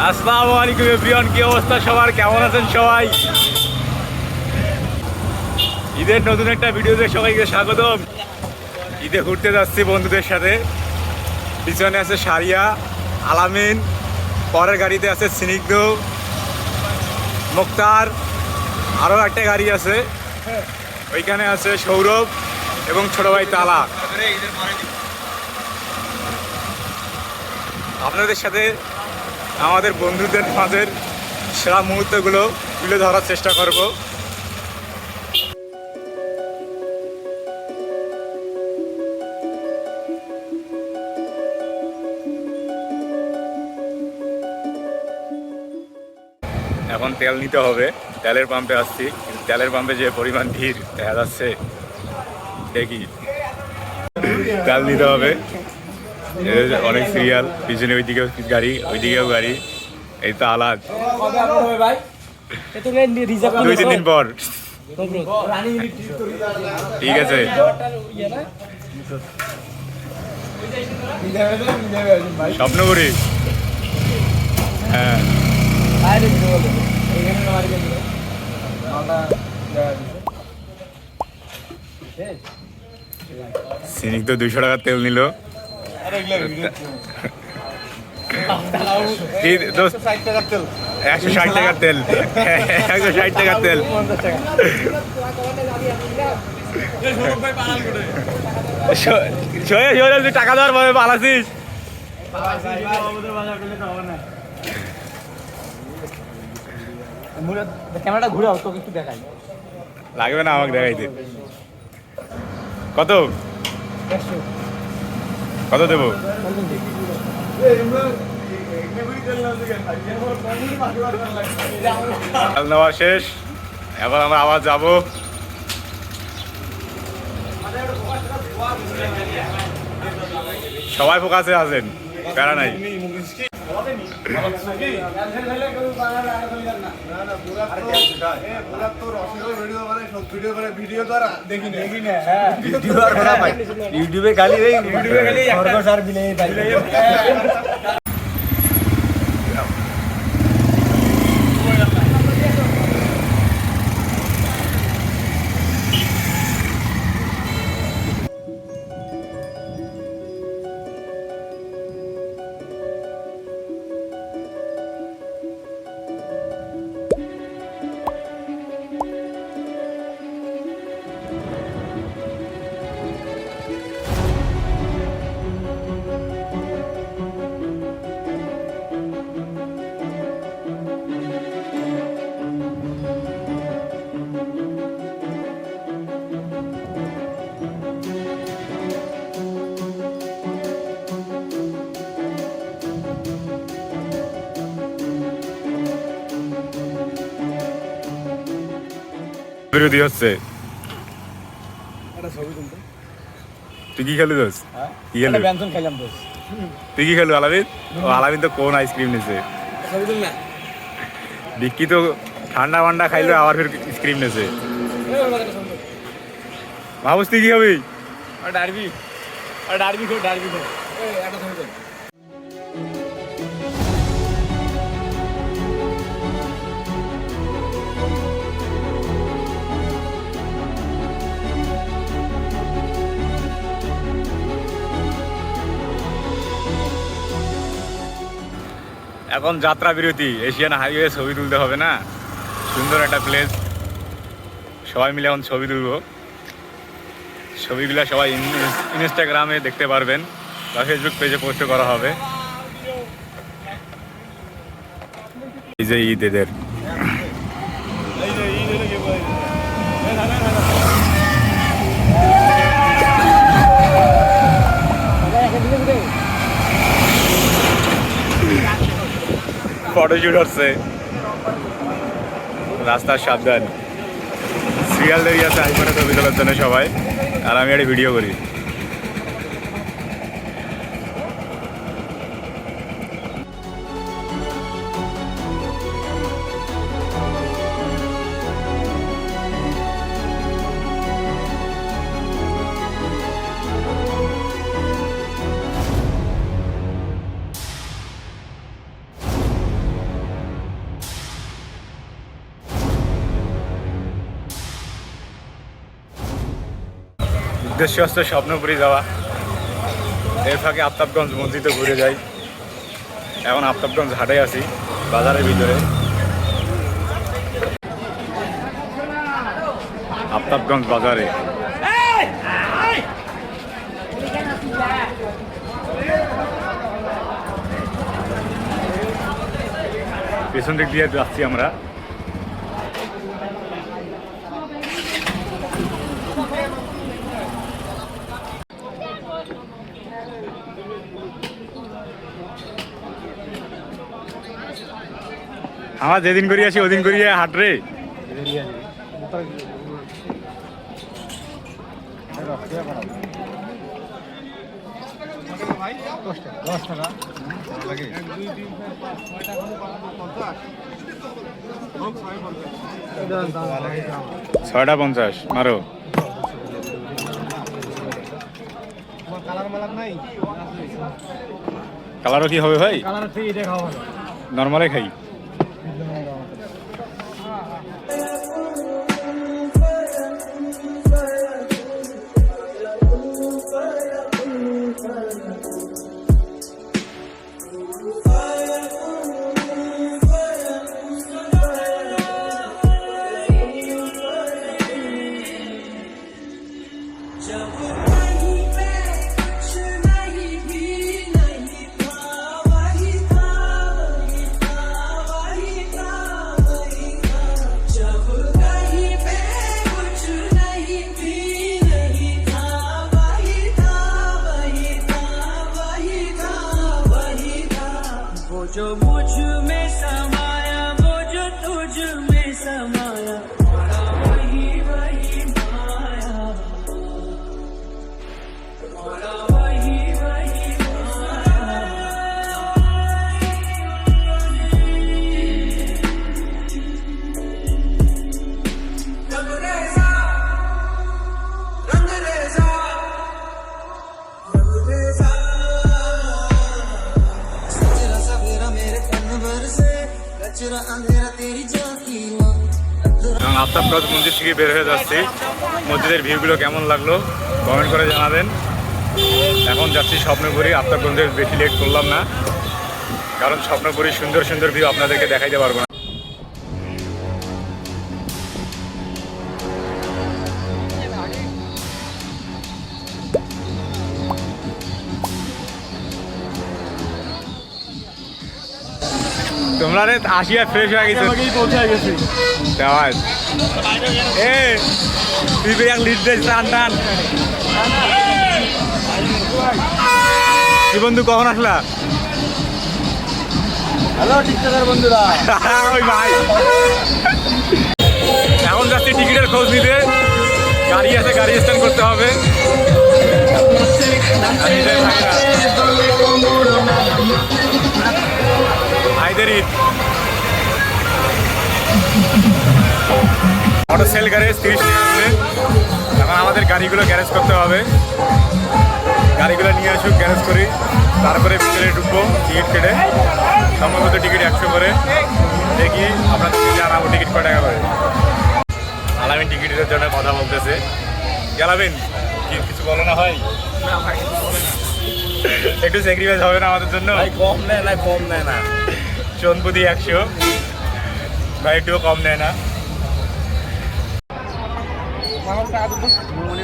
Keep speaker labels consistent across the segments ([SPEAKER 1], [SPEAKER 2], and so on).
[SPEAKER 1] আসসালামু আলাইকুম এভরিওয়ান, কি অবস্থা সবার, কেমন আছেন সবাই? ঈদের নতুন একটা ভিডিওতে সবাইকে স্বাগতম। ঈদে ঘুরতে যাচ্ছি বন্ধুদের সাথে। পিছনে আছে সারিয়া, আলামিন, পরের গাড়িতে আছে স্নিগ্ধ, মুক্তার, আরও একটা গাড়ি আছে, ওইখানে আছে সৌরভ এবং ছোট ভাই তালা। আপনাদের সাথে আমাদের বন্ধুদের মাঝের সেরা মুহূর্তগুলো তুলে ধরার চেষ্টা করব। এখন তেল নিতে হবে, তেলের পাম্পে আসছি, কিন্তু তেলের পাম্পে যে পরিমাণ ভিড় দেখা যাচ্ছে, দেখি তেল নিতে হবে। অনেক সিরিয়াল, পিছনে ওইদিকেও গাড়ি, ওইদিকেও গাড়ি। এই তো আলাদ 2-3 দিন পর। ঠিক আছে, স্বপ্ন করি। হ্যাঁ, সিনিক তো 200 টাকার তেল নিল। 160 টাকার তেল, 160 টাকার তেল, 160 টাকার তেল। তুই টাকা দেওয়ার ভাবে পালাছিস।
[SPEAKER 2] ক্যামেরাটা ঘুরাও, তোকে একটু দেখাই।
[SPEAKER 1] লাগবে না আমাকে দেখাইতে। কত কত দেবো? তেল নেওয়া শেষ, এখন আমরা আবার যাবো। সবাই ফোকাসে আছেন, প্যারা নাই।
[SPEAKER 2] ইউটিউবে খালি খরগোশ আর বিলাই।
[SPEAKER 1] বিরোধী হচ্ছে। তুই কি খেলু দোস? কি খেলু? তুই কি খেলু? আলামিন? ও আলামিন তো কোন আইসক্রিম নিছে। বিক্কি তো ঠান্ডা মান্ডা খাইলো, আবার ফের আইসক্রিম নিছে। মাহবুজ তুই কি খাবি?
[SPEAKER 2] ডারবি ডারবি
[SPEAKER 1] এখন যাত্রা বিরতি, এশিয়ান হাইওয়ে ছবি তুলতে হবে না? সুন্দর একটা প্লেস, সবাই মিলে এখন ছবি তুলবো। ছবিগুলো সবাই ইনস্টাগ্রামে দেখতে পারবেন বা ফেসবুক পেজে পোস্ট করা হবে। এই যে ঈদ, এদের ফটোশুট হচ্ছে, রাস্তার সাবধান। সিরিয়াল দাঁড়িয়ে আছে আইফোনে ছবি তোলার জন্য সবাই, আর আমি একটা ভিডিও করি। উদ্দেশ্য হচ্ছে স্বপ্নপুরী যাওয়া। এর ফাঁকে আফতাবগঞ্জ মসজিদে ঘুরে যাই। এখন আফতাবগঞ্জ হাটে আছি, বাজারের ভিতরে। আফতাবগঞ্জ বাজারে পেছন দিক দিয়ে যাচ্ছি আমরা। আমার যেদিন করি আসি ওদিন করিয়ে হাট রে। ছয়টা 50 মারো। কালারও কি হবে ভাই? নর্মালে খাই।
[SPEAKER 3] जो मुझ में समाया वो जो तुझ में समाया वही वही माया वही वही
[SPEAKER 1] এবং আফতাবগঞ্জ মসজিদ থেকে বের হয়ে যাচ্ছি। মসজিদের ভিউগুলো কেমন লাগলো কমেন্ট করে জানাবেন। এখন যাচ্ছি স্বপ্নপুরী। আফতাবগঞ্জে বেশি লেট করলাম না, কারণ স্বপ্নপুরীর সুন্দর সুন্দর ভিউ আপনাদেরকে দেখাইতে পারবো না। তোমরা রে আসিয়া ফ্রেশ হয়ে গেছে, পৌঁছে গেছি। এ তুই এক লিড দে, টান টান। কি বন্ধু কখন আসলা?
[SPEAKER 2] হ্যালো টিকটকের বন্ধুরা।
[SPEAKER 1] ওই ভাই এখন যাচ্ছি টিকিটের খোঁজ নিতে। গাড়ি আছে, গাড়ি স্ট্যান্ড করতে হবে। ভাইদের ঈদ অটো সেল গ্যারেজ 30 টাকা করে। এখন আমাদের গাড়িগুলো গ্যারেজ করতে হবে। গাড়িগুলো নিয়ে আসুক, গ্যারেজ করি, তারপরে ভিতরে ঢুকবো টিকিট কেটে। সম্ভবত টিকিট 100 করে। দেখি আপনাদেরকে জানাবো টিকিট কয় টাকা করে। আলামিন টিকিটের জন্য কথা বলতেছে। গেলাবেন কিছু বলে না হয়? একটু স্যাক্রিফাইস হবে না আমাদের জন্য?
[SPEAKER 2] কম নেয় না, কম নেয় না।
[SPEAKER 1] চনপুদি 100 ভাই, একটুও কম নেয় না।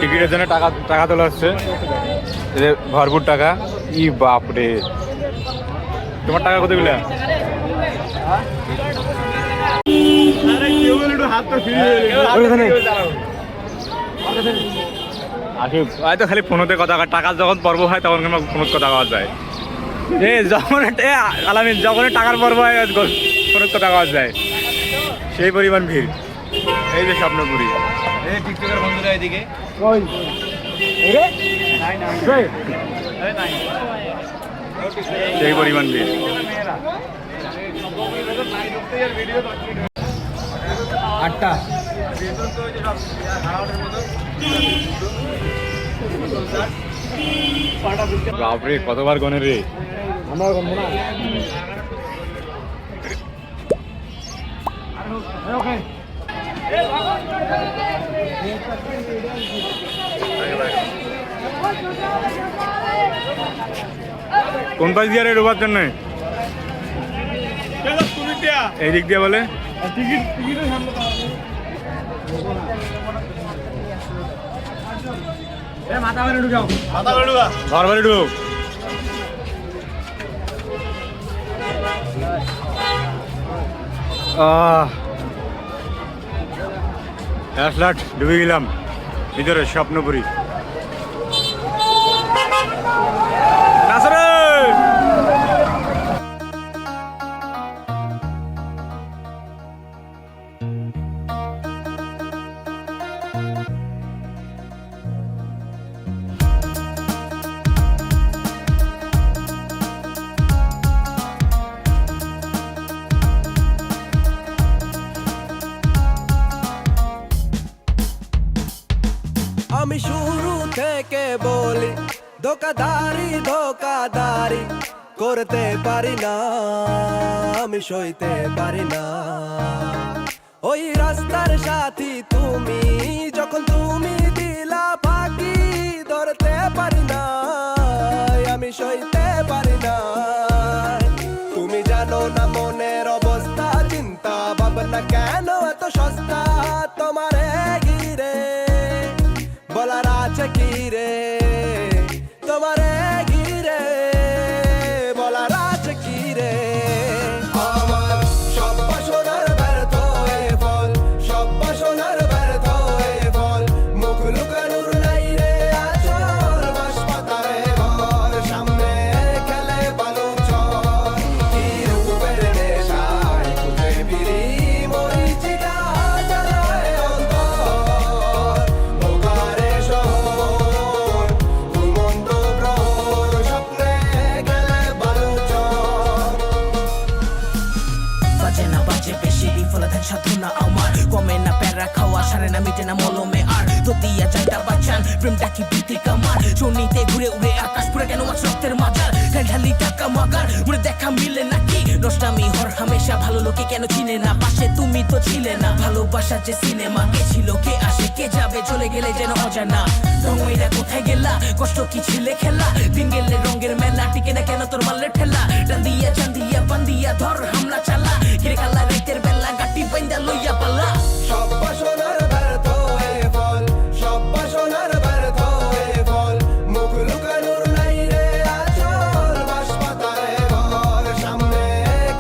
[SPEAKER 1] টিকিটের জন্য টাকা টাকা তোলা হচ্ছে, ভরপুর টাকা। ই বাপরে, তোমার টাকা কতগুলো? হয়তো খালি ফোনতে কথা, টাকা যখন পর্ব হয় তখন ফোনত কথা কওয়া যায়। যখন আলামিন যখন টাকার পর্ব হয় ফোনত কথা কওয়া যায়, সেই পরিমাণ ভিড়। এই যে স্বপ্নপুরী।
[SPEAKER 2] টিকটকের বন্ধুরা এদিকে
[SPEAKER 1] সেই পরিমাণ ভিড়।
[SPEAKER 2] আটটা
[SPEAKER 1] বাপরে, কতবার গনে রে।
[SPEAKER 2] আমরা গন্ধ না।
[SPEAKER 1] কোন পাশ দিয়ে রে ডোবার জন্য? এই দিক দিয়ে বলে
[SPEAKER 2] মাথা মেরে ঢুকাও,
[SPEAKER 1] ঘর বাড়ি ঢুক। লাট ডুবে গেলাম ভিতরে স্বপ্নপুরি।
[SPEAKER 4] আমি শুরু থেকে বলি ধোকাধারি ধোকাধারি করতে পারি না, আমি সইতে পারি না। ওই রাস্তার সাথী তুমি, যখন তুমি দিলা ফাঁকি ধরতে পারি না, আমি সইতে পারি না। তুমি জানো না মনের অবস্থা, চিন্তা ভাবনা কেন এত সস্তা তোমারে ঘিরে, বলার আছে কি রে তোমারে ঘিরে, বলার আছে কি রে। আমার সব বাসনার ব্যর্থ হয়ে ফল, সব বাসনার ব্যর্থ হয়ে ফল, মুখ লুকানোর নাই রে আচল, বাঁশপাতারে ঘর সামনে খেলে বালু চর, কি রূপের নেশায় খুঁজে ফিরি মরিচিকা জ্বালায় অন্তর, বোকারে শহর ঘুমন্ত প্রহর স্বপ্নে খেলে বালু চর।
[SPEAKER 5] বাজে না বাজে বেশি বিফলে থাক সাধনা আমার, কমে না প্যারা খাওয়া সারে না মিটে না মলমে আর, তো দিয়া যাইটা বাঁচান প্রেমটা কি ভীতি কামার, শনিতে ঘুরে উড়ে আকাশ পুরে কেন আজ রক্তের মাজার, ঢালি টাকা মাগার মনে দেখা মিলে নাকি, নষ্টামি হর হামেশা ভালো লোকে কেন চিনে না, পাশে তুমি তো ছিলে না, ভালোবাসা যে সিনেমা, কে ছিল কে আসে কে যাবে চলে গেলে যেন অজানা, রঙেরা কোথায় গেলা কষ্ট কি ছিলে খেলা, দিন গেলে রঙের মেলা টিকে না কেন তোর মালের ঠেলা, ডান দিয়া চান দিয়া পান দিয়া ধর হামলা চালা, কিরে কালা রাইতের বেলা গাটি বাইন্দা লইয়া পালা।
[SPEAKER 4] সব বাসনার ব্যর্থ হয়ে ফল, সব বাসনার ব্যর্থ হয়ে ফল, মুখ লুকানোর নাই রে আচল, বাঁশপাতারে ঘর সামনে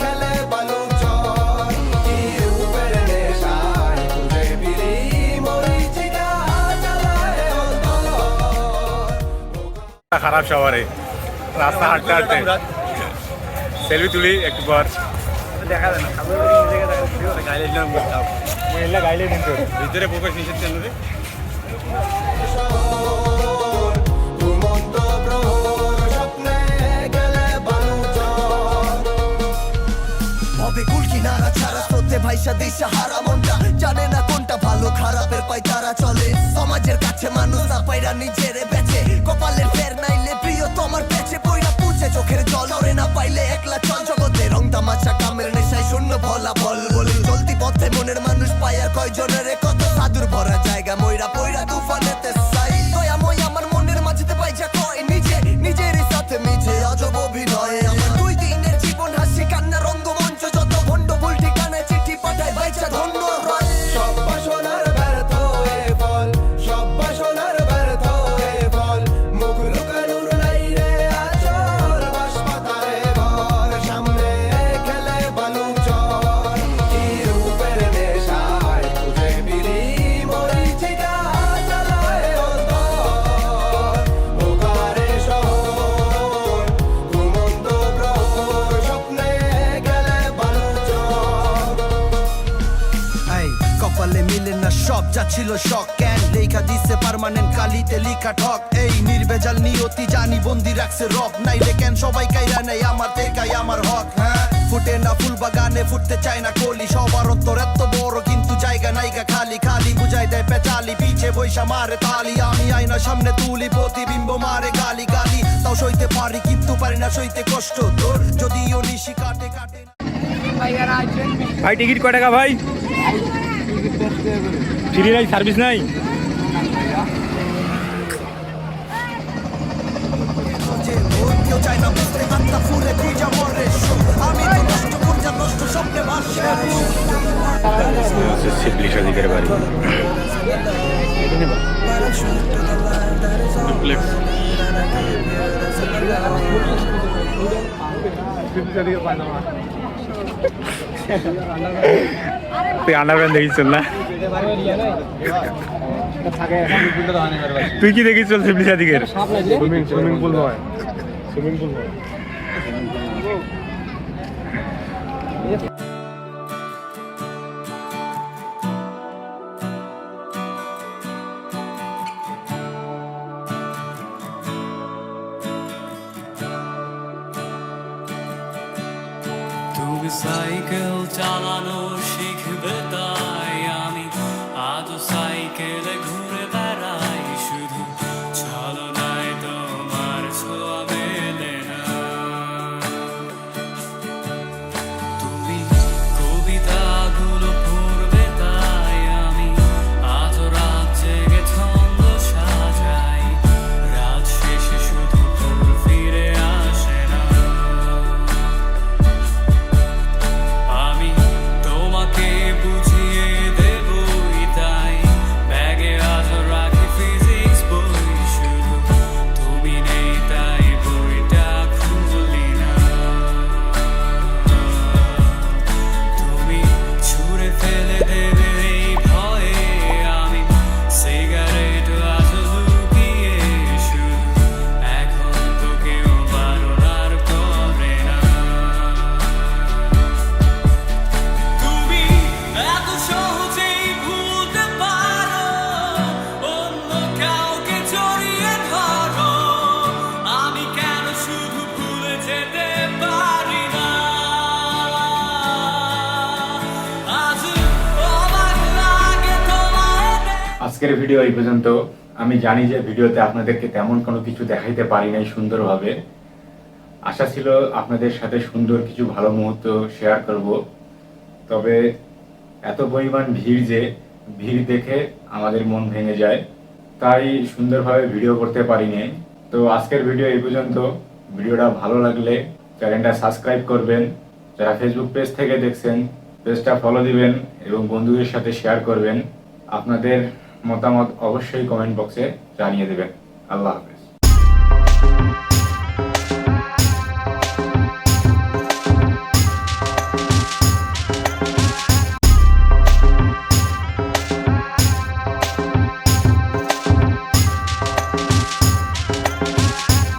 [SPEAKER 4] খেলে বালু চর, কি রূপের নেশায় খুঁজে ফিরি মরিচিকা জ্বালায় অন্তর।
[SPEAKER 1] খারাপ সবারে রাস্তা হাঁটতে হাঁটতে সেলফি তুলি একটু পর
[SPEAKER 2] দেখা যায় না, গাইলে দিলাম
[SPEAKER 1] গাইলে কিন্তু
[SPEAKER 2] ভিতরে প্রবেশ নিষেধ কেন রে?
[SPEAKER 4] ঘুমন্ত প্রহর স্বপ্নে গেলে বালু চর, হবে কুল কিনারা ছাড়া স্রোতে ভাইসা দিশা হারা মনটা, জানে না কোনটা ভালো খারাপের পাই তারা চলে, সমাজের কাছে মানুষ না পাইরা নিজেরে বেচে, কপালের ফের নাইলে প্রিয় তোমার পেছে পইরা পুছে, চোখের জল ওরে না পাইলে একলা চল জগতে, রং তামাশা কামের নেশায় শূন্য ভোলা বল বলে, চলতি পথে মনের মানুষ পায়ার কয়জনের কত সাধুর ভরা জায়গা ময়রা পইরা তুফানেতে সাই, দয়াময় আমার মনের মাঝেতে পাইজা কয় নিজে নিজেরই সাথে মিছে আজব অভিনয়, আমার দুই দিনের জীবন হাসি কান্না রঙ্গমঞ্চ, যত ভণ্ড ভুল ঠিকানায় চিঠি পাঠায় বাইচা ধন্য হয়। সব বাসনার ব্যর্থ হয়ে ফল, সব বাসনার ব্যর্থ হয়ে ফল, মুখ লুকানোর নাই রে আচল, বাঁশপাতারে ঘর সামনে খেলে বালু চর, কি রূপের নেশায় খুঁজে ফিরি মরিচিকা জ্বালায় অন্তর, বোকারে শহর ঘুমন্ত প্রহর স্বপ্নে গেলে বালু চর। এই কপালে মিলে না সব যা ছিল শখ, ক্যান লেখা দিছে পার্মানেন্ট কালিতে লিখা ঠক, এই নির্ভেজাল নিয়তি জানি বন্দি রাখছে রব, নাইলে কেন সবাই কাইরা নেই আমার দেখাই আমার হক, হ্যাঁ ফুটে না ফুল বাগানে ফুটতে চায় না কলি, সবার অন্তর এত বড় কিন্তু জায়গা নাইগা খালি, খালি বুঝাই দেয় পেচালি পিছে বৈশা মারে তালি, আমি আয়না সামনে তুলি প্রতিবিম্ব মারে গালি গালি, তাও সইতে পারি কিন্তু পারি না সইতে কষ্ট তোর, যদিও নিশি কাটে কাটে না।
[SPEAKER 1] ভাই টিকিট কয় টাকা ভাই? ফ্রি নাই, সার্ভিস নাই?
[SPEAKER 4] চাই না বুঝতে আত্মা ফুলে তুই যা মরে আমি তো নষ্ট কোন যা নষ্ট স্বপ্নে ভাসছে
[SPEAKER 1] শিবলি সাদিকের বাড়ি। তুই আন্ডারপ্যান্ট দেখিস না? তুই কি দেখিস চল শিবলি সাদিকের?
[SPEAKER 2] সুইমিং পুল নয়, সুইমিং পুল নয়।
[SPEAKER 3] তুমি সাইকেল চালানো শিখবে তাই আমি আজ সাইকেলে ঘুরে বেড়াই শুধু ছলনায় তোমার ছোঁয়া মেলে না তুমি কবিতাগুলো পড়বে তাই আমি আজ রাত জেগে ছন্দ সাজাই রাত শেষে শুধু তোর ফিরে আসে না আমি তোমাকে বুঝিয়ে দেবই তাই ব্যাগে আজ রাখি ফিজিক্স বই শুধু তুমি নেই তাই বইটা খুলি না তুমি ছুঁড়ে ফেলে দেবে এই ভয়ে আমি সিগারেট আজ লুকিয়ে শুধু এখন তো কেউ বারণ আর করে না তুমি এত সহজেই ভুলতে পারো অন্য কাউকে জড়িয়ে ধরো আমি কেন শুধু ভুলে যেতে পারি না আজ অবাক লাগে তোমায়
[SPEAKER 1] আজকের ভিডিও এই পর্যন্ত। আমি জানি যে ভিডিওতে আপনাদেরকে তেমন কোনো কিছু দেখাইতে পারি নাই সুন্দরভাবে। আশা ছিল আপনাদের সাথে সুন্দর কিছু ভালো মুহূর্ত শেয়ার করব, তবে এত পরিমাণ ভিড় যে ভিড় দেখে আমাদের মন ভেঙে যায়, তাই সুন্দরভাবে ভিডিও করতে পারিনি। তো আজকের ভিডিও এই পর্যন্ত। ভিডিওটা ভালো লাগলে চ্যানেলটা সাবস্ক্রাইব করবেন, যারা ফেসবুক পেজ থেকে দেখছেন পেজটা ফলো দিবেন এবং বন্ধুদের সাথে শেয়ার করবেন। আপনাদের মতামত অবশ্যই কমেন্ট বক্সে জানিয়ে দেবেন। আল্লাহ হাফেজ।